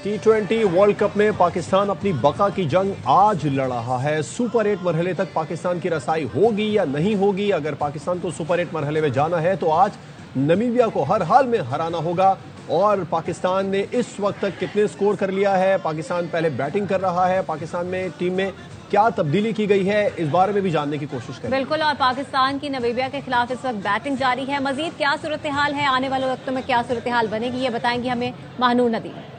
T20 world cup में पाकिस्तान अपनी बका की जंग आज लड़ रहा है। सुपर 8 मरहले तक पाकिस्तान की रसाई होगी या नहीं होगी? अगर पाकिस्तान को सुपर 8 मरहले में जाना है तो आज नमीबिया को हर हाल में हराना होगा। और पाकिस्तान ने इस वक्त तक कितने स्कोर कर लिया है? पाकिस्तान पहले बैटिंग कर रहा है, पाकिस्तान में टीम में क्या तब्दीली की गई है, इस बारे में भी जानने की कोशिश करें। बिल्कुल, और पाकिस्तान की नमीबिया के खिलाफ इस वक्त बैटिंग जारी है। मजीद क्या सूरत हाल है, आने वाले वक्तों में क्या सूरत हाल बनेगी, ये बताएंगी हमें महानूर नदीम।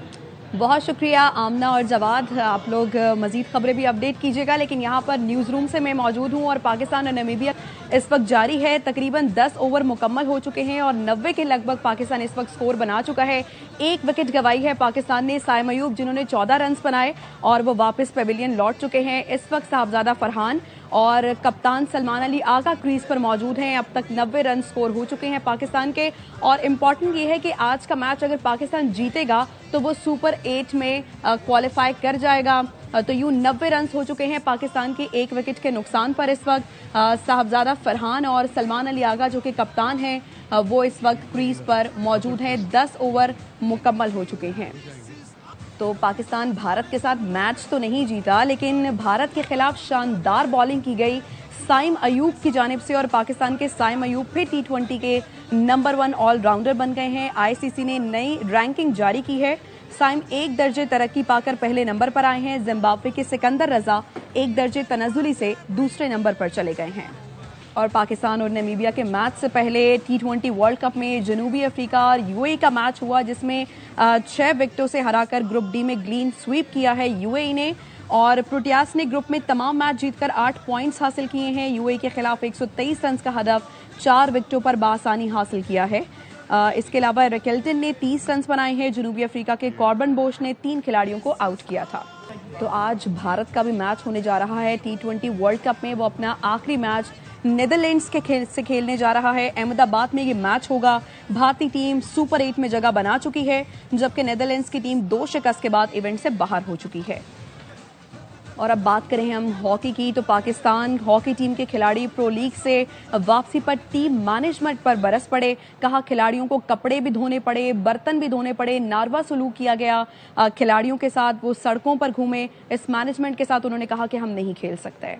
बहुत शुक्रिया आमना और जवाद, आप लोग मजीद खबरें भी अपडेट कीजिएगा। लेकिन यहाँ पर न्यूज़ रूम से मैं मौजूद हूँ और पाकिस्तान और नमीबिया इस वक्त जारी है। तकरीबन 10 ओवर मुकम्मल हो चुके हैं और 90 के लगभग पाकिस्तान इस वक्त स्कोर बना चुका है। एक विकेट गंवाई है पाकिस्तान ने। साइम अयूब जिन्होंने 14 रन बनाए और वो वापस पेविलियन लौट चुके हैं। इस वक्त साहबजादा फरहान और कप्तान सलमान अली आगा क्रीज पर मौजूद हैं। अब तक 90 रन स्कोर हो चुके हैं पाकिस्तान के। और इम्पॉर्टेंट ये है कि आज का मैच अगर पाकिस्तान जीतेगा तो वो सुपर 8 में क्वालिफाई कर जाएगा। तो यूं 90 रन हो चुके हैं पाकिस्तान की एक विकेट के नुकसान पर। इस वक्त साहबजादा फरहान और सलमान अली आगा जो कि कप्तान हैं वो इस वक्त क्रीज पर मौजूद हैं। 10 ओवर मुकम्मल हो चुके हैं। तो पाकिस्तान भारत के साथ मैच तो नहीं जीता, लेकिन भारत के खिलाफ शानदार बॉलिंग की गई साइम अयूब की जानिब से। और पाकिस्तान के साइम अयूब फिर T20 के नंबर 1 ऑलराउंडर बन गए हैं। आईसीसी ने नई रैंकिंग जारी की है। साइम एक दर्जे तरक्की पाकर पहले नंबर पर आए हैं। जिम्बाब्वे के सिकंदर रजा एक दर्जे तनज़ुली से दूसरे नंबर पर चले गए हैं। और पाकिस्तान और नमीबिया के मैच से पहले T20 वर्ल्ड कप में जनूबी अफ्रीका और यूएई का मैच हुआ, जिसमें 6 विकेटों से हराकर ग्रुप डी में क्लीन स्वीप किया है यूएई ने। और प्रोटियास ने ग्रुप में तमाम मैच जीतकर 8 पॉइंट्स हासिल किए हैं। यूएई के खिलाफ 123 रन का हदफ 4 विकेटों पर बासानी हासिल किया है। इसके अलावा रिकेल्टन ने 30 रन बनाए हैं। जनूबी अफ्रीका के कॉर्बन बोश ने 3 खिलाड़ियों को आउट किया था। तो आज भारत का भी मैच होने जा रहा है T20 वर्ल्ड कप में। वो अपना आखिरी मैच नीदरलैंड्स के से खेलने जा रहा है। अहमदाबाद में ये मैच होगा। भारतीय टीम सुपर 8 में जगह बना चुकी है, जबकि नीदरलैंड्स की टीम 2 शिकस्त के बाद इवेंट से बाहर हो चुकी है। और अब बात करें हम हॉकी की, तो पाकिस्तान हॉकी टीम के खिलाड़ी प्रो लीग से वापसी पर टीम मैनेजमेंट पर बरस पड़े। कहा खिलाड़ियों को कपड़े भी धोने पड़े, बर्तन भी धोने पड़े, नारवा सलूक किया गया खिलाड़ियों के साथ। वो सड़कों पर घूमे। इस मैनेजमेंट के साथ उन्होंने कहा कि हम नहीं खेल सकते।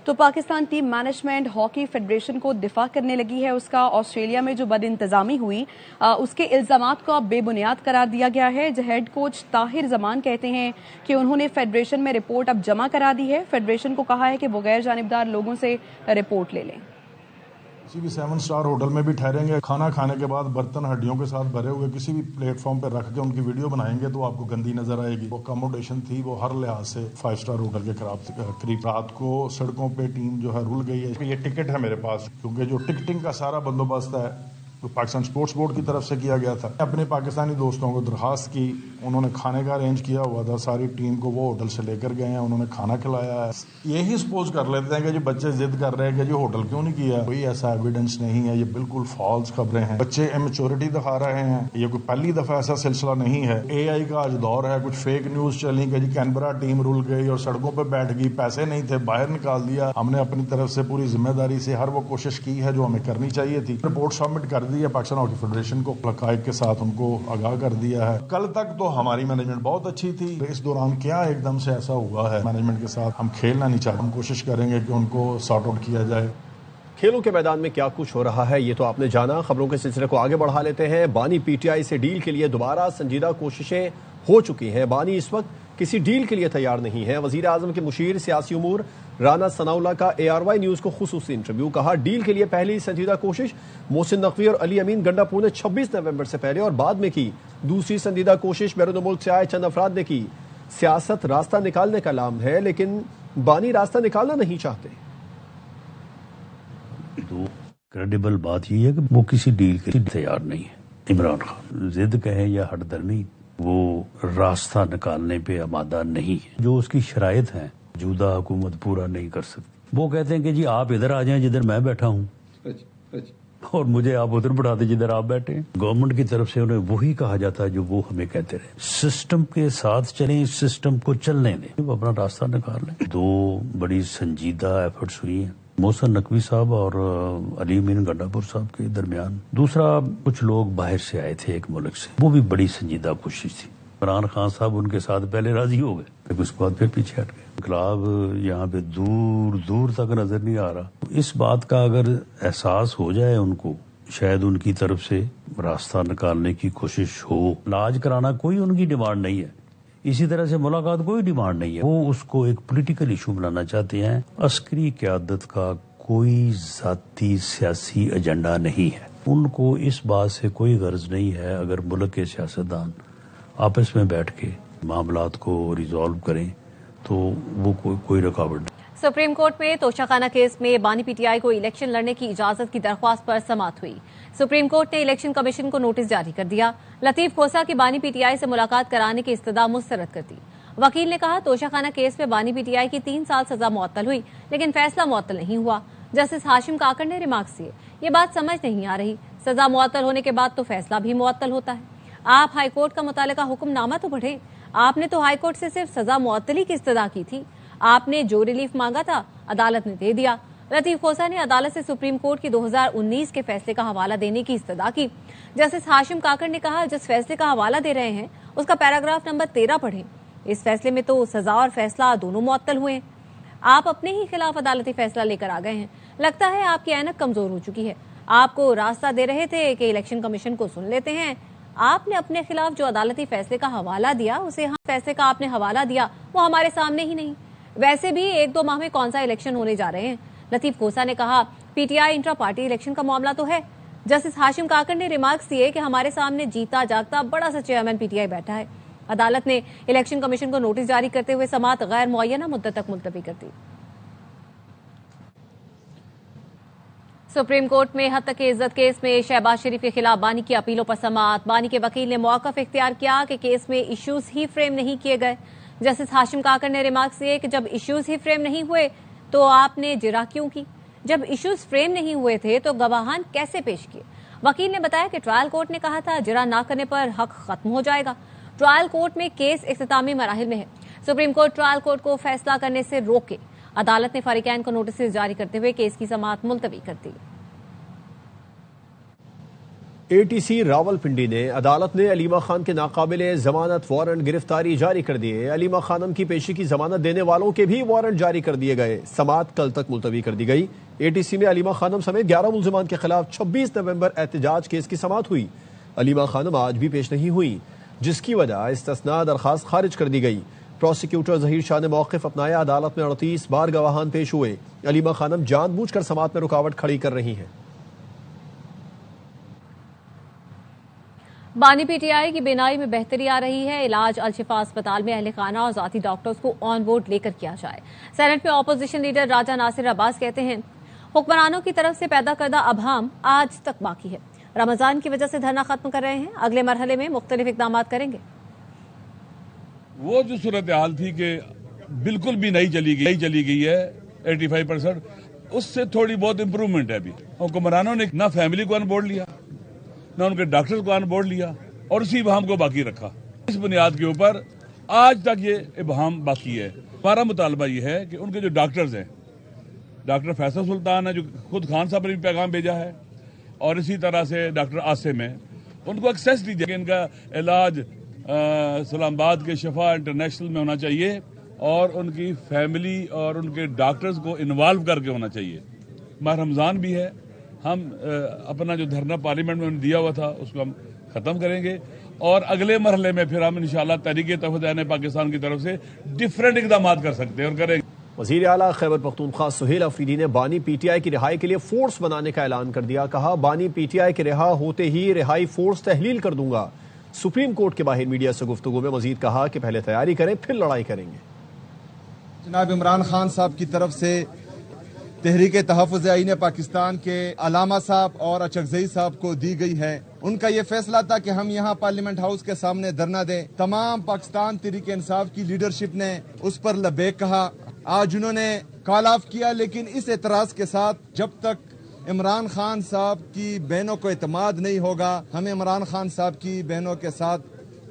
तो Pakistan team management hockey federation को दिफा करने लगी है उसका। ऑस्ट्रेलिया में जो बदइंतजामी हुई उसके इल्जामात को अब बेबुनियाद करार दिया गया है। हेड कोच ताहिर जमान कहते हैं कि उन्होंने फेडरेशन में रिपोर्ट अब जमा करा दी है। फेडरेशन को कहा है कि वो गैर जानिबदार लोगों से रिपोर्ट ले लें। किसी भी 7 स्टार होटल में भी ठहरेंगे, खाना खाने के बाद बर्तन हड्डियों के साथ भरे हुए किसी भी प्लेटफॉर्म पर रख के उनकी वीडियो बनाएंगे तो आपको गंदी नजर आएगी। वो अकोमोडेशन थी वो हर लिहाज से 5 स्टार होटल के करीब। रात को सड़कों पे टीम जो है रुल गई है। ये टिकट है मेरे पास, क्योंकि जो टिकटिंग का सारा बंदोबस्त है तो पाकिस्तान स्पोर्ट्स बोर्ड की तरफ से किया गया था। अपने पाकिस्तानी दोस्तों को दरखास्त की, उन्होंने खाने का अरेंज किया हुआ था। सारी टीम को वो होटल से लेकर गए हैं, उन्होंने खाना खिलाया है। यही सपोज कर लेते हैं कि जो बच्चे जिद कर रहे हैं कि जो होटल क्यों नहीं किया, कोई ऐसा एविडेंस नहीं है। ये बिल्कुल फॉल्स खबरें हैं। बच्चे इमेच्योरिटी दिखा रहे हैं। ये कोई पहली दफा ऐसा सिलसिला नहीं है। AI का आज दौर है। कुछ फेक न्यूज चली कि जी कैनबरा टीम रुल गई और सड़कों पर बैठ गई, पैसे नहीं थे, बाहर निकाल दिया। हमने अपनी तरफ से पूरी जिम्मेदारी से हर वो कोशिश की है जो हमें करनी चाहिए थी। रिपोर्ट सबमिट कर दी है पाकिस्तान हॉकी फेडरेशन को, हकायक के साथ उनको आगाह कर दिया है। कल तक तो हमारी मैनेजमेंट बहुत अच्छी थी। इस दौरान क्या एकदम से ऐसा हुआ है मैनेजमेंट के साथ, हम खेलना नहीं चाहते। हम कोशिश करेंगे कि उनको सॉर्ट आउट किया जाए। खेलों के मैदान में क्या कुछ हो रहा है ये तो आपने जाना। खबरों के सिलसिले को आगे बढ़ा लेते हैं। बानी PTI से डील के लिए दोबारा संजीदा कोशिशें हो चुकी हैं। बानी इस वक्त किसी डील के लिए तैयार नहीं है। वजीर आजम के मुशीर सियासी उमूर राना सनाउल्लाह का ARY न्यूज को खुसूसी इंटरव्यू। कहा डील के लिए पहली संजीदा कोशिश मोहसिन नकवी और अली अमीन गंडापुर ने 26 नवंबर से पहले और बाद में की। दूसरी संजीदा कोशिश बैरून मुल्क से आए चंद अफराद ने की। सियासत रास्ता निकालने का नाम है, लेकिन बानी रास्ता निकालना नहीं चाहते। तो क्रेडिबल बात यह है कि वो किसी डील के लिए तैयार नहीं है। इमरान खान जिद कहे या हटधर्मी, वो रास्ता निकालने पे आमादा नहीं है। जो उसकी शराइत है मौजूदा हुकूमत पूरा नहीं कर सकती। वो कहते हैं कि जी आप इधर आ जाएं जिधर मैं बैठा हूँ और मुझे आप उधर बढ़ा दे जिधर आप बैठे हैं। गवर्नमेंट की तरफ से उन्हें वही कहा जाता है जो वो हमें कहते रहे। सिस्टम के साथ चलें, सिस्टम को चलने दें, वो अपना रास्ता निकाल लें। 2 बड़ी संजीदा एफर्ट्स हुई हैं मोहसिन नकवी साहब और अली अमीन गंडापुर साहब के दरमियान। दूसरा, कुछ लोग बाहर से आए थे एक मुल्क से, वो भी बड़ी संजीदा कोशिश थी। عمران خان صاحب ان کے ساتھ پہلے راضی ہو گئے، لیکن اس کے بعد پھر پیچھے ہٹ گئے۔ انقلاب یہاں پہ دور دور تک نظر نہیں آ رہا۔ اس بات کا اگر احساس ہو جائے ان کو، شاید ان کی طرف سے راستہ نکالنے کی کوشش ہو۔ علاج کرانا کوئی ان کی ڈیمانڈ نہیں ہے، اسی طرح سے ملاقات کوئی ڈیمانڈ نہیں ہے۔ وہ اس کو ایک پولیٹیکل ایشو بنانا چاہتے ہیں۔ عسکری قیادت کا کوئی ذاتی سیاسی ایجنڈا نہیں ہے، ان کو اس بات سے کوئی غرض نہیں ہے اگر ملک کے سیاستدان آپس میں بیٹھ کے معاملات کو ریزالو کریں تو وہ کوئی رکاوٹ نہیں۔ سپریم کورٹ میں توشہ خانہ کیس میں بانی پی ٹی آئی کو الیکشن لڑنے کی اجازت کی درخواست پر سماعت ہوئی۔ سپریم کورٹ نے الیکشن کمیشن کو نوٹس جاری کر دیا۔ لطیف کھوسہ کی بانی پی ٹی آئی سے ملاقات کرانے کی استدعا مسترد کر دی۔ وکیل نے کہا توشہ خانہ کیس میں بانی پی ٹی آئی کی 3 سال سزا معطل ہوئی، لیکن فیصلہ معطل نہیں ہوا۔ جسٹس ہاشم کاکڑ نے ریمارکس دیے، یہ بات سمجھ نہیں آ رہی، سزا معطل ہونے کے بعد تو فیصلہ بھی معطل ہوتا ہے۔ آپ ہائی کورٹ کا متعلقہ حکم نامہ تو پڑھیں، آپ نے تو ہائی کورٹ سے صرف سزا معطلی کی استدعا کی تھی، آپ نے جو ریلیف مانگا تھا عدالت نے دے دیا۔ لطیف کھوسہ نے عدالت سے سپریم کورٹ کی 2019 کے فیصلے کا حوالہ دینے کی استدعا کی۔ جسٹس ہاشم کاکڑ نے کہا جس فیصلے کا حوالہ دے رہے ہیں اس کا پیراگراف نمبر 13 پڑھیں، اس فیصلے میں تو سزا اور فیصلہ دونوں معطل ہوئے ہیں، آپ اپنے ہی خلاف عدالتی فیصلہ لے کر آ گئے ہیں، لگتا ہے آپ کی اینک کمزور ہو چکی ہے، آپ کو راستہ دے رہے تھے کہ الیکشن کمیشن کو سن لیتے ہیں، آپ نے اپنے خلاف جو عدالتی فیصلے کا حوالہ دیا اسے فیصلے کا آپ نے حوالہ دیا وہ ہمارے سامنے ہی نہیں، ویسے بھی 1-2 ماہ میں کون سا الیکشن ہونے جا رہے ہیں۔ لطیف کھوسہ نے کہا P T I intra party election کا معاملہ تو ہے۔ جسٹس ہاشم کاکڑ نے ریمارکس دیے کہ ہمارے سامنے جیتا جاگتا بڑا سا چیئرمین پی ٹی آئی بیٹھا ہے۔ عدالت نے الیکشن کمیشن کو نوٹس جاری کرتے ہوئے سماعت غیر معینہ مدت تک ملتوی کر دی۔ سپریم کورٹ میں حد تک عزت کیس میں شہباز شریف کے خلاف بانی کی اپیلوں پر سماعت۔ بانی کے وکیل نے موقف اختیار کیا کہ کیس میں ایشوز ہی فریم نہیں کیے گئے۔ جسٹس ہاشم کاکڑ نے ریمارکس دیے کہ جب ایشوز ہی فریم نہیں ہوئے تو آپ نے جرح کیوں کی؟ جب ایشوز فریم نہیں ہوئے تھے تو گواہان کیسے پیش کیے؟ وکیل نے بتایا کہ ٹرائل کورٹ نے کہا تھا جرح نہ کرنے پر حق ختم ہو جائے گا۔ ٹرائل کورٹ میں کیس اختتامی مراحل میں ہے، سپریم کورٹ ٹرائل کورٹ کو فیصلہ کرنے سے روکے۔ عدالت نے فریقین کو نوٹسز جاری کرتے ہوئے کیس کی سماعت ملتوی کر دی۔ اے ٹی سی راولپنڈی نے عدالت نے علیمہ خان کے ناقابل ضمانت وارنٹ گرفتاری جاری کر دیے۔ علیمہ خانم کی پیشی کی ضمانت دینے والوں کے بھی وارنٹ جاری کر دیے گئے۔ سماعت کل تک ملتوی کر دی گئی۔ اے ٹی سی میں علیمہ خانم سمیت 11 ملزمان کے خلاف 26 نومبر احتجاج کیس کی سماعت ہوئی۔ علیمہ خانم آج بھی پیش نہیں ہوئی، جس کی وجہ استثناء درخواست خارج کر دی گئی۔ پروسیکیوٹر ظہیر شاہ نے موقف اپنایا، عدالت میں 38 بار گواہان پیش ہوئے۔ علیمہ خانم جان بوجھ کر سماعت میں رکاوٹ کھڑی کر رہی ہیں۔ بانی پی ٹی آئی کی بینائی میں بہتری آ رہی ہے، علاج الشفا اسپتال میں اہل خانہ اور ذاتی ڈاکٹرز کو آن بورڈ لے کر کیا جائے۔ سینٹ میں اپوزیشن لیڈر راجہ ناصر عباس کہتے ہیں حکمرانوں کی طرف سے پیدا کردہ ابہام آج تک باقی ہے، رمضان کی وجہ سے دھرنا ختم کر رہے ہیں، اگلے مرحلے میں مختلف اقدامات کریں گے۔ وہ جو صورتحال تھی کہ بالکل بھی نہیں چلی گئی ہے 85%، اس سے تھوڑی بہت امپروومنٹ ہے۔ ابھی حکمرانوں نے نہ فیملی کو آن بورڈ لیا، نہ ان کے ڈاکٹر کو آن بورڈ لیا، اور اسی ابہام کو باقی رکھا۔ اس بنیاد کے اوپر آج تک یہ ابہام باقی ہے۔ ہمارا مطالبہ یہ ہے کہ ان کے جو ڈاکٹرز ہیں، ڈاکٹر فیصل سلطان ہے جو خود خان صاحب نے بھی پیغام بھیجا ہے، اور اسی طرح سے ڈاکٹر عاصم ہے، ان کو ایکسیس دی جائے کہ ان کا علاج اسلام آباد کے شفا انٹرنیشنل میں ہونا چاہیے، اور ان کی فیملی اور ان کے ڈاکٹرز کو انوالو کر کے ہونا چاہیے۔ ماہ رمضان بھی ہے، ہم اپنا جو دھرنا پارلیمنٹ میں دیا ہوا تھا اس کو ہم ختم کریں گے، اور اگلے مرحلے میں پھر ہم انشاءاللہ تحریک توحید پاکستان کی طرف سے ڈیفرنٹ اقدامات کر سکتے ہیں اور کریں گے۔ وزیر اعلیٰ خیبر پختونخوا سہیل افریدی نے بانی پی ٹی آئی کی رہائی کے لیے فورس بنانے کا اعلان کر دیا۔ کہا بانی پی ٹی آئی کے رہا ہوتے ہی رہائی فورس تحلیل کر دوں گا۔ سپریم کورٹ کے باہر میڈیا سے گفتگو میں مزید کہا کہ پہلے تیاری کریں پھر لڑائی کریں گے۔ جناب عمران خان صاحب کی طرف سے تحریک تحفظ آئین پاکستان کے علامہ صاحب اور اچکزئی صاحب کو دی گئی ہے، ان کا یہ فیصلہ تھا کہ ہم یہاں پارلیمنٹ ہاؤس کے سامنے دھرنا دیں۔ تمام پاکستان تحریک انصاف کی لیڈرشپ نے اس پر لبیک کہا۔ آج انہوں نے کال آف کیا، لیکن اس اعتراض کے ساتھ جب تک عمران خان صاحب کی بہنوں کو اعتماد نہیں ہوگا، ہم عمران خان صاحب کی بہنوں کے ساتھ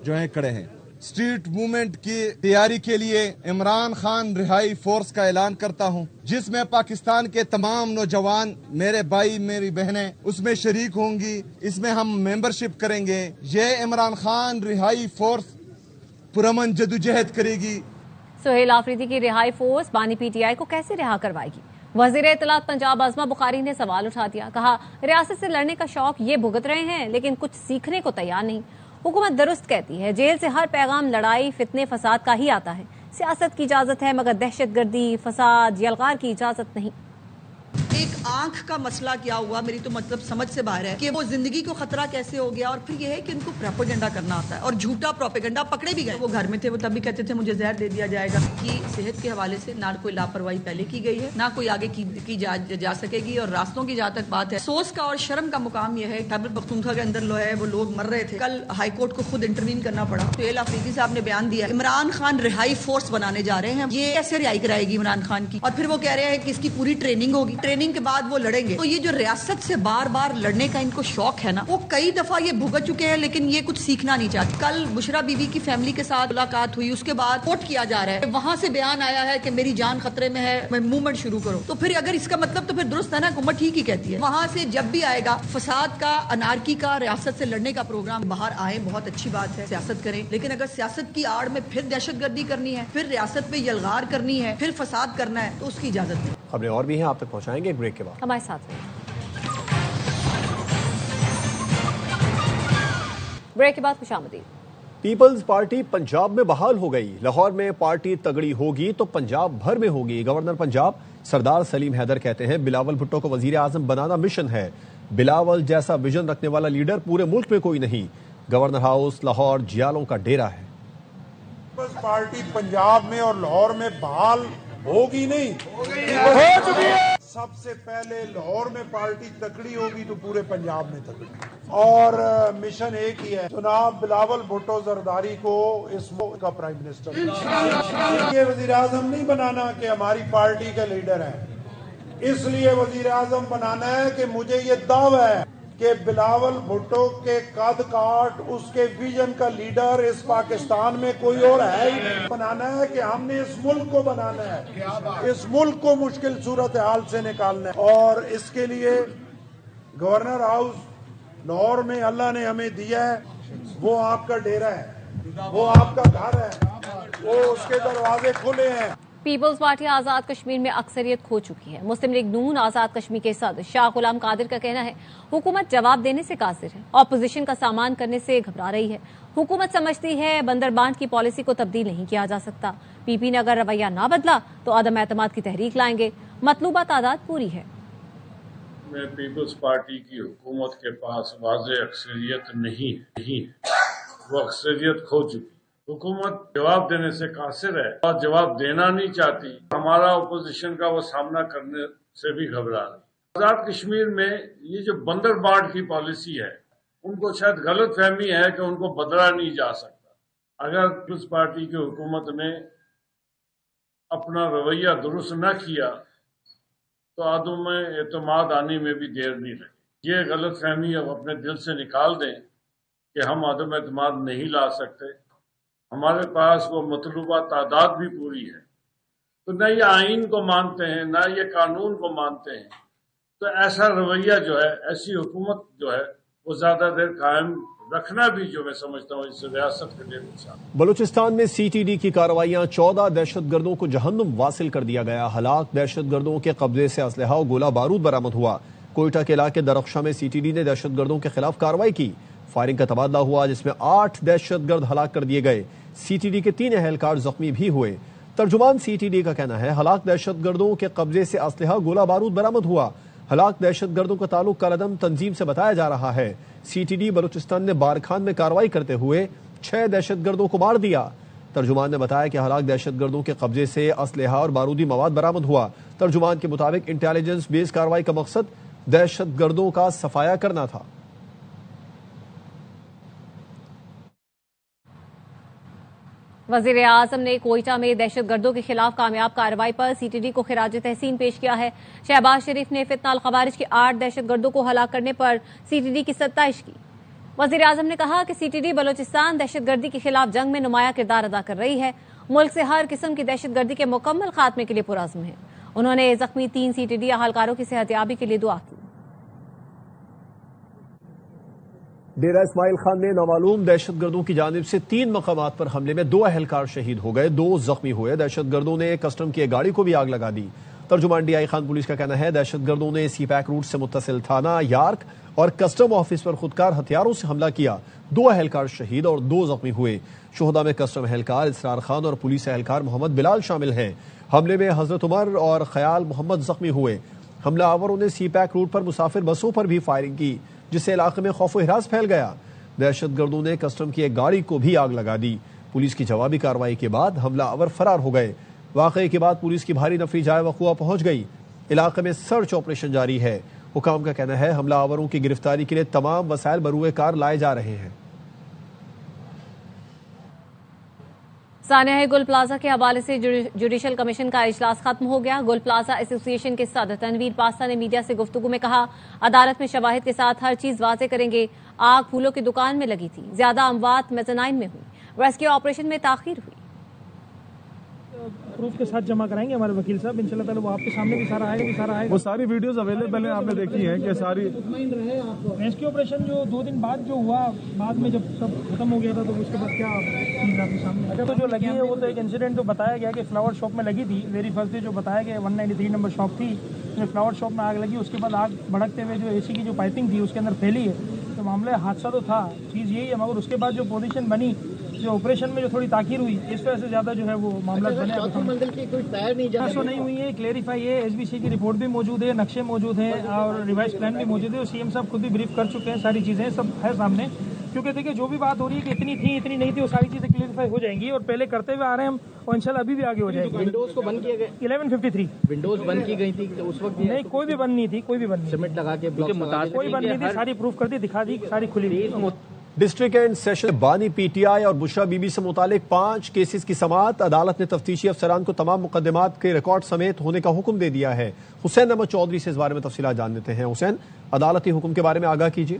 جو ہیں کھڑے ہیں۔ اسٹریٹ موومنٹ کی تیاری کے لیے عمران خان رہائی فورس کا اعلان کرتا ہوں، جس میں پاکستان کے تمام نوجوان، میرے بھائی میری بہنیں اس میں شریک ہوں گی، اس میں ہم ممبرشپ کریں گے۔ یہ عمران خان رہائی فورس पुरअमन जदोजहद करेगी। सुहेल आफरीदी की रिहाई फोर्स बानी पीटीआई को कैसे रिहा करवाएगी? वजीर इत्तलात पंजाब आजमा बुखारी ने सवाल उठा दिया। कहा, रियासत से लड़ने का शौक ये भुगत रहे हैं लेकिन कुछ सीखने को तैयार नहीं। हुकूमत दुरुस्त कहती है जेल से हर पैगाम लड़ाई फितने फसाद का ही आता है। सियासत की इजाजत है मगर दहशतगर्दी फसाद यलगार की इजाजत नहीं। एक आंख का मसला क्या हुआ, मेरी तो मतलब समझ से बाहर है कि वो जिंदगी को खतरा कैसे हो गया। और फिर ये है कि उनको प्रोपेगेंडा करना आता है और झूठा प्रोपेगेंडा पकड़े भी गए। वो घर में थे, वो तब भी कहते थे मुझे जहर दे दिया जाएगा। कि सेहत के हवाले से ना कोई लापरवाही पहले की गई है ना कोई आगे की जा सकेगी। और रास्तों की जहाँ तक बात है, अफसोस का और शर्म का मुकाम यह है खैबर पख्तूनख्वा के अंदर लो है वो लोग मर रहे थे। कल हाई कोर्ट को खुद इंटरवीन करना पड़ा। सुहेल आफरीदी साहब ने बयान दिया इमरान खान रिहाई फोर्स बनाने जा रहे हैं। ये कैसे रिहाई कराएगी इमरान खान की? और फिर वो कह रहे हैं कि इसकी पूरी ट्रेनिंग होगी, ट्रेनिंग के बाद वो लड़ेंगे। तो ये जो रियासत से बार बार लड़ने का इनको शौक है ना, वो कई दफा ये भुगत चुके हैं लेकिन ये कुछ सीखना नहीं चाहते। कल बुशरा बीवी की फैमिली के साथ मुलाकात हुई, उसके बाद कोट किया जा रहा है, वहां से बयान आया है कि मेरी जान खतरे में है, मैं मूवमेंट शुरू करो। तो फिर अगर इसका मतलब तो फिर दुरुस्त है ना, हुकूमत ठीक ही कहती है। वहां से जब भी आएगा फसाद का, अनारकी का, रियासत से लड़ने का प्रोग्राम बाहर आए, बहुत अच्छी बात है, सियासत करें। लेकिन अगर सियासत की आड़ में फिर दहशतगर्दी करनी है, फिर रियासत पे यलगार करनी है, फिर फसाद करना है, तो उसकी इजाजत नहीं। खबरें और भी हैं, आप तक पहुंचाएंगे एक ब्रेक के बाद। हमारे साथ में ब्रेक के बाद खुशामदीद। पीपल्स पार्टी पंजाब में बहाल हो गई। लाहौर में पार्टी तगड़ी होगी तो पंजाब भर में होगी। गवर्नर पंजाब सरदार सलीम हैदर कहते हैं बिलावल भुट्टो को वजीर आजम बनाना मिशन है। बिलावल जैसा विजन रखने वाला लीडर पूरे मुल्क में कोई नहीं। गवर्नर हाउस लाहौर जियालों का डेरा है। पीपल्स पार्टी पंजाब में और लाहौर में बहाल होगी नहीं, हो चुकी है। सबसे पहले लाहौर में पार्टी तकड़ी होगी तो पूरे पंजाब में तकड़ी। और मिशन एक ही है, जनाब बिलावल भुट्टो जरदारी को इस मुल्क का प्राइम मिनिस्टर। ये वजीर आजम नहीं बनाना कि हमारी पार्टी के लीडर हैं, इसलिए वजीर आजम बनाना है कि मुझे ये दावा है कि बिलावल भुट्टो के कद काट, उसके विजन का लीडर इस पाकिस्तान में कोई और है ही नहीं। बनाना है कि हमने इस मुल्क को बनाना है, इस मुल्क को मुश्किल सूरत हाल से निकालना है। और इसके लिए गवर्नर हाउस लाहौर में अल्लाह ने हमें दिया है, वो आपका डेरा है, वो आपका घर है, वो उसके दरवाजे खुले हैं। पीपल्स पार्टी आजाद कश्मीर में अक्सरियत खो चुकी है। मुस्लिम लीग नून आजाद कश्मीर के सदर शाह गुलाम कादिर का कहना है हुकूमत जवाब देने से कासिर है, ऑपोजिशन का सामान करने से घबरा रही है। हुकूमत समझती है बंदरबांट की पॉलिसी को तब्दील नहीं किया जा सकता। पीपी ने अगर रवैया ना बदला तो अदम एतमाद की तहरीक लाएंगे। मतलूबा तादाद पूरी है। में पीपल्स पार्टी की हुकूमत के पास वाज़ेह अक्सरियत नहीं है, वो अक्सरियत खो चुकी। हुकूमत जवाब देने से कासिर है और जवाब देना नहीं चाहती। हमारा अपोजिशन का वो सामना करने से भी घबरा रही। आजाद कश्मीर में ये जो बंदरबांट की पॉलिसी है, उनको शायद गलत फहमी है कि उनको बदला नहीं जा सकता। अगर पीपल्स पार्टी की हुकूमत ने अपना रवैया दुरुस्त न किया तो आदम एतमाद आने में भी देर नहीं लगी। ये गलत फहमी अब अपने दिल से निकाल दें कि हम आदम एतमाद नहीं ला सकते। हमारे पास वो मतलूबा तादाद भी पूरी है। तो न ये आइन को मानते हैं न ये कानून को मानते हैं, तो ऐसा रवैया जो है, ऐसी हुकूमत जो है, वो ज्यादा देर कायम रखना भी जो मैं समझता हूँ इस रियासत के लिए नुकसान। बलूचिस्तान में सीटीडी की कार्रवाइयां 14 दहशतगर्दों को जहन्नुम वासिल कर दिया गया। हलाक दहशतगर्दों के कब्जे से असलहा और गोला बारूद बरामद हुआ। कोयटा के इलाके दरख्शा में सीटीडी ने दहशतगर्दों के खिलाफ कार्रवाई की। फायरिंग का तबादला हुआ जिसमें 8 दहशतगर्द हलाक कर दिए गए। सीटीडी के 3 अहलकार जख्मी भी हुए। तर्जुमान सीटीडी का कहना है हलाक दहशतगर्दों के कब्जे से असलहा गोला बारूद बरामद हुआ। हलाक दहशतगर्दों का ताल्लुक कालादम तंजीम से बताया जा रहा है। सीटीडी बलूचिस्तान ने बारखान में कार्रवाई करते हुए 6 दहशतगर्दों को मार दिया। तर्जुमान ने बताया कि हलाक दहशतगर्दों के कब्जे से असलहा और बारूदी मवाद बरामद हुआ। तर्जुमान के मुताबिक इंटेलिजेंस बेस्ड कार्रवाई का मकसद दहशतगर्दों का सफाया करना था। वजीर आजम ने कोयटा में दहशतगर्दों के खिलाफ कामयाब कार्रवाई पर सीटीडी को खिराज तहसीन पेश किया है। शहबाज शरीफ ने फितना अल खवारिज के 8 दहशतगर्दों को हलाक करने पर सीटीडी की सत्ताइश की। वजीर आजम ने कहा कि सीटीडी बलोचिस्तान दहशतगर्दी के खिलाफ जंग में नुमाया किरदार अदा कर रही है। मुल्क से हर किस्म की दहशतगर्दी के मुकम्मल खात्मे के लिए पुरअज़्म है। उन्होंने जख्मी 3 सीटीडी अहलकारों की सेहतयाबी के लिए दुआ की। ڈیرہ اسماعیل خان میں نامعلوم دہشت گردوں کی جانب سے 3 مقامات پر حملے میں 2 اہلکار شہید ہو گئے، 2 زخمی ہوئے۔ دہشت گردوں نے کسٹم کی ایک گاڑی کو بھی آگ لگا دی۔ ترجمان ڈی آئی خان پولیس کا کہنا ہے دہشت گردوں نے سی پیک روٹ سے متصل تھانہ یارک اور کسٹم آفس پر خودکار ہتھیاروں سے حملہ کیا، 2 اہلکار شہید اور 2 زخمی ہوئے۔ شہداء میں کسٹم اہلکار اسرار خان اور پولیس اہلکار محمد بلال شامل ہیں۔ حملے میں حضرت عمر اور خیال محمد زخمی ہوئے۔ حملہ آوروں نے سی پیک روٹ پر مسافر بسوں پر بھی فائرنگ کی، جس سے علاقے میں خوف و ہراس پھیل گیا۔ دہشت گردوں نے کسٹم کی ایک گاڑی کو بھی آگ لگا دی۔ پولیس کی جوابی کارروائی کے بعد حملہ آور فرار ہو گئے۔ واقعے کے بعد پولیس کی بھاری نفری جائے وقوع پہنچ گئی۔ علاقے میں سرچ آپریشن جاری ہے۔ حکام کا کہنا ہے حملہ آوروں کی گرفتاری کے لیے تمام وسائل بروئے کار لائے جا رہے ہیں۔ سانحہ گل پلازا کے حوالے سے جوڈیشل کمیشن کا اجلاس ختم ہو گیا۔ گل پلازا ایسوسی ایشن کے صدر تنویر پاستا نے میڈیا سے گفتگو میں کہا عدالت میں شواہد کے ساتھ ہر چیز واضح کریں گے۔ آگ پھولوں کی دکان میں لگی تھی، زیادہ اموات میزانائن میں ہوئی، ریسکیو آپریشن میں تاخیر ہوئی۔ پروف کے ساتھ جمع کرائیں گے ہمارے وکیل صاحب، انشاءاللہ تعالی وہ آپ کے سامنے بھی سارا آئے گا، وہ ساری ویڈیوز اویلیبل ہیں، آپ نے دیکھی ہیں کہ ساری ریسکیو آپریشن جو 2 دن بعد جو ہوا، بعد میں جب سب ختم ہو گیا تھا تو اس کے بعد کیا چیز آپ کے سامنے اگر تو جو لگی ہے وہ تو ایک انسیڈنٹ تو بتایا گیا کہ فلاور شاپ میں لگی تھی، ویری فرسٹ ڈے جو بتایا گیا 193 نمبر شاپ تھی، فلاور شاپ میں آگ لگی، اس کے بعد آگ بھڑکتے ہوئے جو اے سی کی جو پائپنگ تھی اس کے اندر پھیلی ہے، تو معاملہ حادثہ تو تھا، چیز یہی ہے، مگر اس کے بعد جو پوزیشن بنی، جو آپریشن میں جو تھوڑی تاخیر ہوئی، اس وجہ سے زیادہ جو ہے وہ معاملہ نہیں ہوئی ہے۔ کلیریفائی ہے، ایس بی سی کی رپورٹ بھی موجود ہے، نقشے موجود ہیں اور ریوائز پلان بھی موجود ہے، اور سی ایم صاحب خود بھی بریف کر چکے ہیں، ساری چیزیں سب ہے سامنے، کیونکہ دیکھیں جو بھی بات ہو رہی ہے کہ اتنی تھی اتنی نہیں تھی، وہ ساری چیزیں کلیریفائی ہو جائیں گی، اور پہلے کرتے ہوئے آ رہے ہیں ہم، اور انشاءاللہ ابھی بھی آگے ہو جائے گی۔ ونڈوز کو بند کیا گیا 1153 ونڈوز بند کی گئی تھی اس وقت نہیں، کوئی بھی بند نہیں تھی، کوئی بھی بند نہیں، سیمنٹ لگا کے کوئی بند نہیں تھی، ساری پروف کر دی، دکھا دی، ساری کھلی ہوئی۔ ڈسٹرکٹ اینڈ سیشن بانی پی ٹی آئی اور بشرا بی بی سے متعلق 5 کیسز کی سماعت، عدالت نے تفتیشی افسران کو تمام مقدمات کے ریکارڈ سمیت ہونے کا حکم دے دیا ہے۔ حسین احمد چودھری سے اس بارے میں تفصیلات جان لیتے ہیں۔ حسین، عدالتی حکم کے بارے میں آگاہ کیجیے۔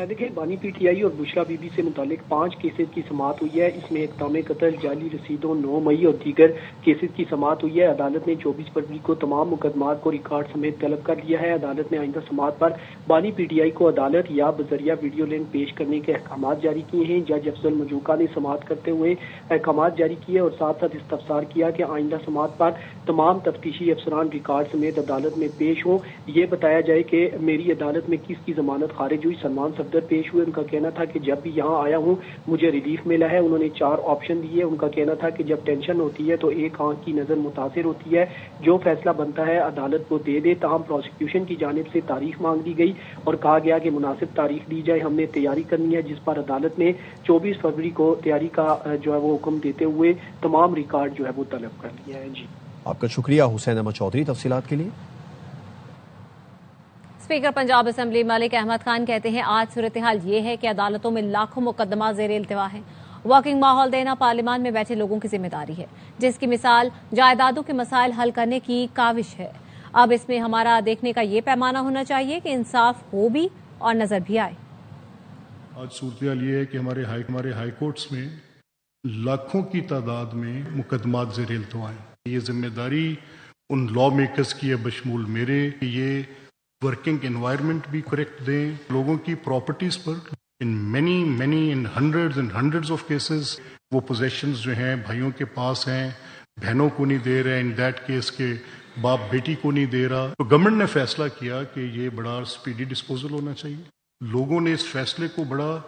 دیکھیں، بانی پی ٹی آئی اور بشرا بی بی سے متعلق 5 کیسز کی سماعت ہوئی ہے۔ اس میں اقدام قتل، جعلی رسیدوں، 9 مئی اور دیگر کیسز کی سماعت ہوئی ہے۔ عدالت نے 24 فروری کو تمام مقدمات کو ریکارڈ سمیت طلب کر لیا ہے۔ عدالت نے آئندہ سماعت پر بانی پی ٹی آئی کو عدالت یا بذریعہ ویڈیو لنک پیش کرنے کے احکامات جاری کیے ہیں۔ جج افضل مجوکا نے سماعت کرتے ہوئے احکامات جاری کیے اور ساتھ ساتھ استفسار کیا کہ آئندہ سماعت پر تمام تفتیشی افسران ریکارڈ سمیت عدالت میں پیش ہوں، یہ بتایا جائے کہ میری عدالت میں کس کی ضمانت خارج ہوئی۔ سلمان صفدر پیش ہوئے، ان کا کہنا تھا کہ جب بھی یہاں آیا ہوں مجھے ریلیف ملا ہے۔ انہوں نے 4 آپشن دیے۔ ان کا کہنا تھا کہ جب ٹینشن ہوتی ہے تو ایک آنکھ کی نظر متاثر ہوتی ہے، جو فیصلہ بنتا ہے عدالت کو دے دے۔ تاہم پروسیکیوشن کی جانب سے تاریخ مانگ دی گئی اور کہا گیا کہ مناسب تاریخ دی جائے، ہم نے تیاری کرنی ہے، جس پر عدالت نے 24 فروری کو تیاری کا جو ہے وہ حکم دیتے ہوئے تمام ریکارڈ جو ہے وہ طلب کر لیا ہے۔ جی، آپ کا شکریہ حسین احمد چودھری تفصیلات کے لیے۔ اسپیکر پنجاب اسمبلی ملک احمد خان کہتے ہیں آج صورتحال یہ ہے کہ عدالتوں میں لاکھوں مقدمات زیر التوا ہیں۔ ورکنگ ماحول دینا پارلیمان میں بیٹھے لوگوں کی ذمہ داری ہے، جس کی مثال جائیدادوں کے مسائل حل کرنے کی کاوش ہے۔ اب اس میں ہمارا دیکھنے کا یہ پیمانہ ہونا چاہیے کہ انصاف ہو بھی اور نظر بھی آئے۔ آج صورتحال یہ ہے کہ ہمارے ہائی کورٹس میں لاکھوں کی تعداد میں مقدمات زیر التوا ہیں۔ یہ ذمہ داری ان لا میکرز کی ہے بشمول میرے کہ یہ ورکنگ انوائرمنٹ بھی کریکٹ دیں، لوگوں کی properties per in hundreds of cases وہ پوزیشنز جو ہیں بھائیوں کے پاس ہیں، بہنوں کو نہیں دے رہے، ان دیٹ کیس کے باپ بیٹی کو نہیں دے رہا، تو گورنمنٹ نے فیصلہ کیا کہ یہ بڑا سپیڈی ڈسپوزل ہونا چاہیے۔ لوگوں نے اس فیصلے کو بڑا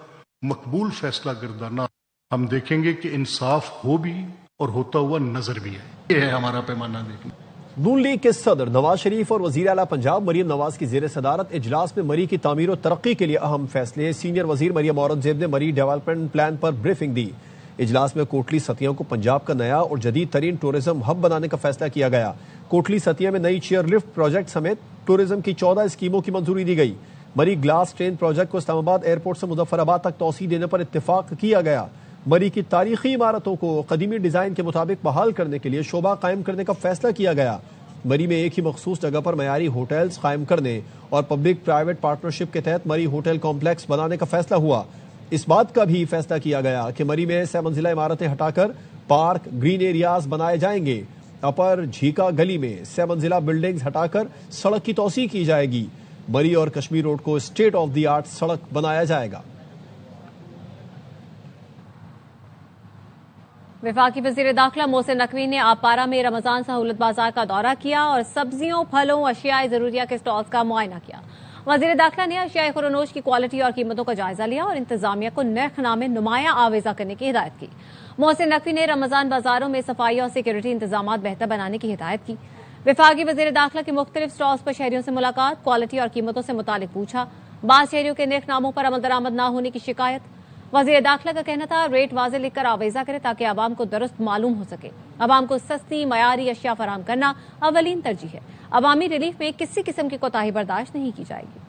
مقبول فیصلہ گردانا۔ ہم دیکھیں گے کہ انصاف ہو بھی اور ہوتا ہوا نظر بھی ہے، یہ ہے ہمارا پیمانہ دیکھنا۔ نون لیگ کے صدر نواز شریف اور وزیر اعلیٰ پنجاب مریم نواز کی زیر صدارت اجلاس میں مری کی تعمیر و ترقی کے لیے اہم فیصلے۔ سینئر وزیر مریم اورنگزیب نے مری ڈیولپمنٹ پلان پر بریفنگ دی۔ اجلاس میں کوٹلی ستیوں کو پنجاب کا نیا اور جدید ترین ٹورزم ہب بنانے کا فیصلہ کیا گیا۔ کوٹلی ستیا میں نئی چیئر لفٹ پروجیکٹ سمیت ٹورزم کی 14 اسکیموں کی منظوری دی گئی۔ مری گلاس ٹرین پروجیکٹ کو اسلام آباد ایئرپورٹ سے مظفر آباد تک توسیع دینے پر اتفاق کیا گیا۔ مری کی تاریخی عمارتوں کو قدیمی ڈیزائن کے مطابق بحال کرنے کے لیے شعبہ قائم کرنے کا فیصلہ کیا گیا۔ مری میں ایک ہی مخصوص جگہ پر معیاری ہوٹلز قائم کرنے اور پبلک پرائیویٹ پارٹنرشپ کے تحت مری ہوٹل کمپلیکس بنانے کا فیصلہ ہوا۔ اس بات کا بھی فیصلہ کیا گیا کہ مری میں 6 منزلہ عمارتیں ہٹا کر پارک، گرین ایریاز بنائے جائیں گے۔ اپر جھیکا گلی میں 6 منزلہ بلڈنگز ہٹا کر سڑک کی توسیع کی جائے گی۔ बरी और कश्मीर रोड को स्टेट ऑफ द आर्ट सड़क बनाया जाएगा। वफाकी वजीर दाखिला मोहसिन नकवी ने आपारा में रमजान सहूलत बाजार का दौरा किया और सब्जियों, फलों, अशियाए जरूरिया के स्टॉल्स का मुआयना किया। वजीर दाखिला ने अशियाए खुरनोश की क्वालिटी और कीमतों का जायजा लिया और इंतजामिया को नरखनामे नुमाया आवेजा करने की हिदायत की। मोहसिन नकवी ने रमजान बाजारों में सफाई और सिक्योरिटी इंतजाम बेहतर बनाने की हिदायत की। वफाकी वजीर दाखिला की मुख्तलिफ स्टॉल्स पर शहरियों से मुलाकात, क्वालिटी और कीमतों से मुतालिक पूछा। बाद शहरियों के नरखनामों पर अमल दरामद न होने की शिकायत। वजीर दाखिला का कहना था रेट वाज़े लिखकर आवेजा करे ताकि आवाम को दुरुस्त मालूम हो सके। आवाम को सस्ती मयारी अशिया फराहम करना अवलीन तरजीह है। अवामी रिलीफ में किसी किस्म की कोताही बर्दाश्त नहीं की जाएगी।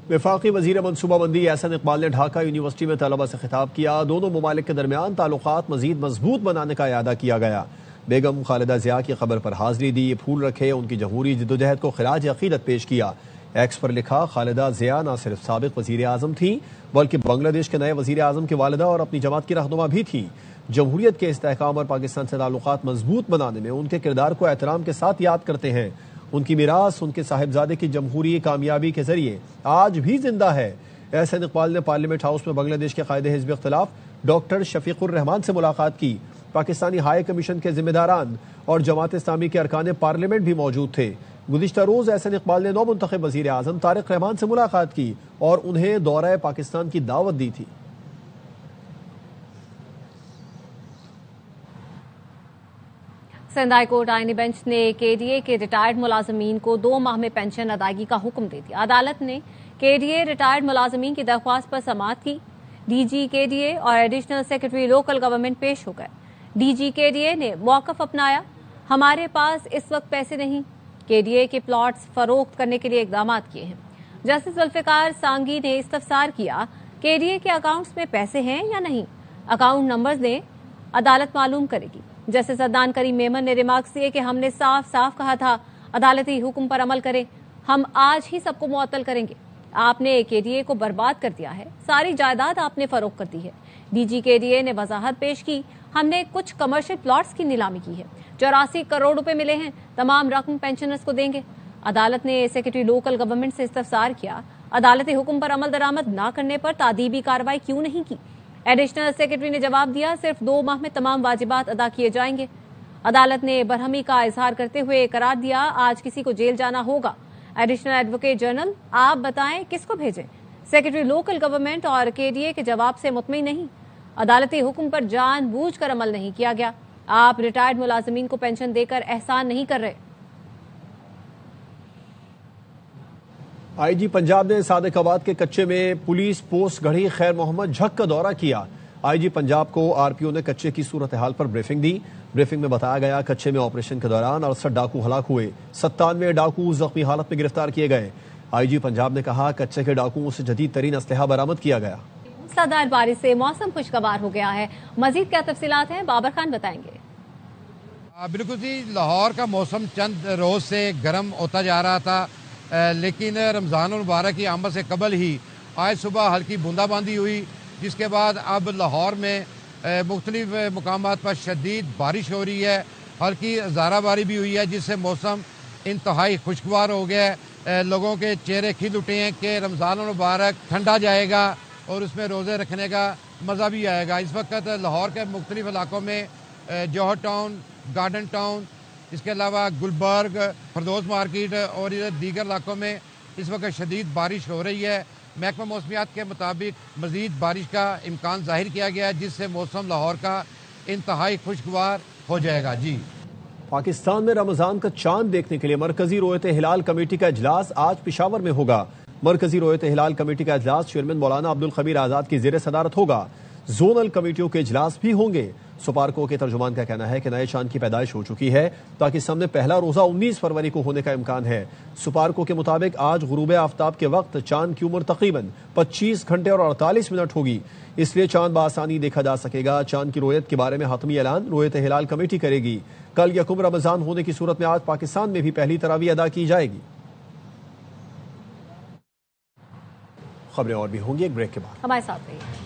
वफाकी वजीर मनसूबाबंदी एहसन इकबाल ने ढाका यूनिवर्सिटी में तलबा से खिताब किया। दोनों ममालिक के दरमियान ताल्लुकात मजीद मजबूत बनाने का इरादा किया गया। बेगम खालिदा जिया की खबर पर हाजिरी दी, फूल रखे, उनकी जमहूरी जिद्दोजहद को खिराज अकीदत पेश किया। एक्स पर लिखा, खालिदा जिया न सिर्फ साबिक वजीर आजम थी बल्कि बांग्लादेश के नए वजीर आजम की वालिदा और अपनी जमात की रहनुमा भी थी। जमहूरियत के इस्तेहकाम और पाकिस्तान से ताल्लुकात मजबूत बनाने में उनके किरदार को एहतराम के साथ याद करते हैं। उनकी मीरास उनके साहिबजादे की जमहूरी कामयाबी के जरिए आज भी जिंदा है। एहसन इकबाल ने पार्लियामेंट हाउस में बांग्लादेश के कायदे हिज़्ब इख्तिलाफ डॉक्टर शफीकुर रहमान से मुलाकात की। पाकिस्तानी हाई कमीशन के जिम्मेदारान और जमात इस्लामी के अरकान पार्लियामेंट भी मौजूद थे। गुज़िश्ता रोज एहसन इकबाल ने नौमुंतखब वज़ीर आज़म तारिक रहमान से मुलाकात की और उन्हें दौरा पाकिस्तान की दावत दी थी। सिंध हाई कोर्ट आईनी बेंच ने केडीए के रिटायर्ड मुलाजमीन को 2 माह में पेंशन अदायगी का हुक्म दे दिया। अदालत ने केडीए रिटायर्ड मुलाजमीन की दरख्वास्त पर समाअत की। डीजी केडीए और एडिशनल सेक्रेटरी लोकल गवर्नमेंट पेश हो गए। डीजी केडीए ने मौक़िफ़ अपनाया, हमारे पास इस वक्त पैसे नहीं। केडीए के प्लॉट्स फरोख्त करने के लिए इकदाम किए हैं। जस्टिस जुल्फ़िकार सांगी ने इस्तफसार किया, केडीए के अकाउंट्स में पैसे हैं या नहीं, अकाउंट नंबर्स ने अदालत मालूम करेगी। जस्टिस अदनान करीम मेमन ने रिमार्क्स दिए कि हमने साफ साफ कहा था अदालती हुक्म पर अमल करें, हम आज ही सबको मुअत्तल करेंगे। आपने केडीए को बर्बाद कर दिया है, सारी जायदाद आपने फरोख्त कर दी है। डीजी केडीए ने वजाहत पेश की, हमने कुछ कमर्शियल प्लॉट्स की नीलामी की है, 84 करोड़ रुपए मिले हैं, तमाम रकम पेंशनर्स को देंगे। अदालत ने सेक्रेटरी लोकल गवर्नमेंट से इस्तफसार किया, अदालती हुक्म पर अमल दरामद न करने पर तादीबी कार्रवाई क्यों नहीं की। एडिशनल सेक्रेटरी ने जवाब दिया, सिर्फ 2 माह में तमाम वाजिबात अदा किए जाएंगे। अदालत ने बरहमी का इजहार करते हुए करार दिया, आज किसी को जेल जाना होगा। एडिशनल एडवोकेट जनरल, आप बताएं किसको भेजें। सेक्रेटरी लोकल गवर्नमेंट और केडीए के जवाब से मुतमईन नहीं। अदालती हुक्म पर जानबूझकर अमल नहीं किया गया। आप रिटायर्ड मुलाजमीन को पेंशन देकर एहसान नहीं कर रहे। आईजी पंजाब ने सादिकाबाद के कच्चे में पुलिस पोस्ट गढ़ी खैर मोहम्मद झक का दौरा किया। आईजी पंजाब को आरपीओ ने कच्चे की सूरत हाल पर ब्रीफिंग दी। ब्रीफिंग में बताया गया, कच्चे में ऑपरेशन के दौरान 68 डाकू हलाक हुए, 97 डाकू जख्मी हालत में गिरफ्तार किए गए। आईजी पंजाब ने कहा, कच्चे के डाकुओं से जदीद तरीन असलहा बरामद किया गया। मूसलाधार बारिश से मौसम खुशगवार हो गया है। मजीद क्या तफसीलात हैं, बाबर खान बताएंगे। बिल्कुल जी, लाहौर का मौसम चंद रोज से गर्म होता जा रहा था, लेकिन रमज़ान मुबारक की आमद से कबल ही आज सुबह हल्की बूंदाबांदी हुई, जिसके बाद अब लाहौर में मुख्तलिफ मकामात पर शदीद बारिश हो रही है। हल्की ज़ाराबारी भी हुई है, जिससे मौसम इंतहाई खुशगवार हो गया है। लोगों के चेहरे खिल उठे हैं कि रमज़ान मुबारक ठंडा जाएगा और उसमें रोज़े रखने का मज़ा भी आएगा। इस वक्त लाहौर के मुख्तलिफ इलाकों में जौहर टाउन, गार्डन टाउन, इसके अलावा गुलबर्ग, फरदौस मार्केट और दीगर इलाकों में इस वक्त शदीद बारिश हो रही है। महकमा मौसमियात के मुताबिक मज़ीद बारिश का इम्कान ज़ाहिर किया गया है, जिससे मौसम लाहौर का इंतहाई खुशगवार हो जाएगा। जी, पाकिस्तान में रमजान का चांद देखने के लिए मरकजी रोयत हिलाल कमेटी का इजलास आज पेशावर में होगा। मरकजी रोयत हिलाल कमेटी का इजलास चेयरमैन मौलाना अब्दुल खबीर आज़ाद की ज़ेर सदारत होगा। जोनल कमेटियों के इजलास भी होंगे। सुपारको के तर्जुमान का कहना है कि नए चांद की पैदाइश हो चुकी है। पाकिस्तान में पहला रोजा 19 फरवरी को होने का इम्कान है। सुपारको के मुताबिक आज गुरूब आफ्ताब के वक्त चांद की उम्र तकरीबन 25 घंटे और 48 मिनट होगी, इसलिए चांद बआसानी देखा जा सकेगा। चांद की रोयत के बारे में हतमी ऐलान रोयत हिलाल कमेटी करेगी। कल यकुम रमजान होने की सूरत में आज पाकिस्तान में भी पहली तरावी अदा की जाएगी। खबरें और भी होंगी एक ब्रेक के बाद। हमारे साथ रहिए।